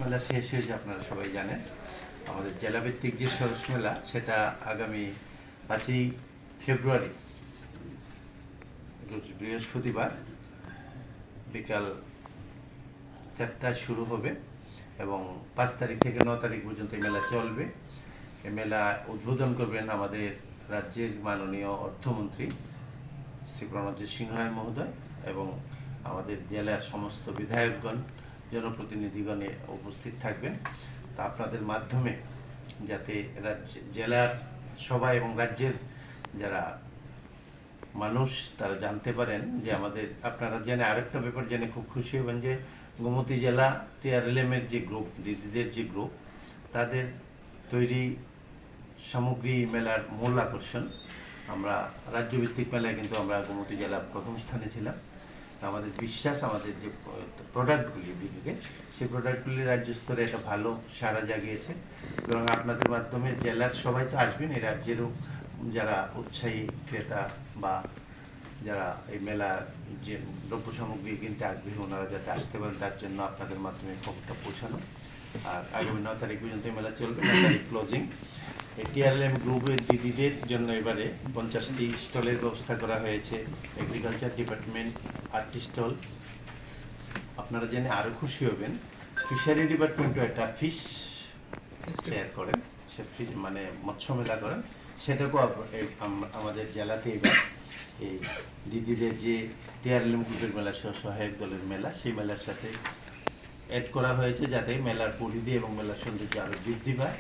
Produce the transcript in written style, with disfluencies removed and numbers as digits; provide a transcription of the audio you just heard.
মেলা শেষ হয়েছে, আপনারা সবাই জানেন। আমাদের জেলাভিত্তিক যে সরস মেলা সেটা আগামী 5ই ফেব্রুয়ারি রোজ বৃহস্পতিবার বিকাল 4টায় শুরু হবে এবং 5 তারিখ থেকে 9 তারিখ পর্যন্ত এই মেলা চলবে। এই মেলা উদ্বোধন করবেন আমাদের রাজ্যের মাননীয় অর্থমন্ত্রী শ্রী প্রণজিৎ সিংহ রায় মহোদয় এবং আমাদের জেলার সমস্ত বিধায়কগণ, জনপ্রতিনিধিগণ উপস্থিত থাকবেন। তা আপনাদের মাধ্যমে যাতে জেলার সবাই এবং রাজ্যের যারা মানুষ তারা জানতে পারেন যে আমাদের, আপনারা জেনে আরেকটা ব্যাপার জেনে খুব খুশি হবেন যে গোমতী জেলা টিআরএলএম-এর যে গ্রুপ, দিদিদের যে গ্রুপ, তাদের তৈরি সামগ্রী মেলার মূল আকর্ষণ। আমরা রাজ্যভিত্তিক মেলায় কিন্তু আমরা গোমতী জেলা প্রথম স্থানে ছিলাম। আমাদের বিশ্বাস আমাদের যে প্রোডাক্টগুলি দিদিদের, সেই প্রোডাক্টগুলি রাজ্য স্তরে একটা ভালো সাড়া জাগিয়েছে এবং আপনাদের মাধ্যমে জেলার সবাই তো আসবেন, এই রাজ্যেরও যারা উৎসাহী ক্রেতা বা যারা এই মেলার যে দ্রব্য সামগ্রী কিনতে আগ্রহী ওনারা যাতে আসতে পারেন তার জন্য আপনাদের মাধ্যমে খবরটা পৌঁছানো। আর আগামী 9 তারিখ পর্যন্ত মেলা চলবে। 9 তারিখ ক্লোজিং। টিআরএলএম গ্রুপের দিদিদের জন্য এবারে 50টি স্টলের ব্যবস্থা করা হয়েছে। এগ্রিকালচার ডিপার্টমেন্ট 8টি স্টল। আপনারা জেনে আরও খুশি হবেন, ফিশারি ডিপার্টমেন্টও একটা ফিশ শেয়ার করেন, সে মানে মৎস্য মেলা করেন, সেটাকেও আমাদের জেলাতে এবার এই দিদিদের যে টিআরএলএম গ্রুপের মেলা সহায়ক দলের মেলা, সেই মেলার সাথে অ্যাড করা হয়েছে যাতে মেলার পরিধি এবং মেলার সৌন্দর্য আরও বৃদ্ধি পায়।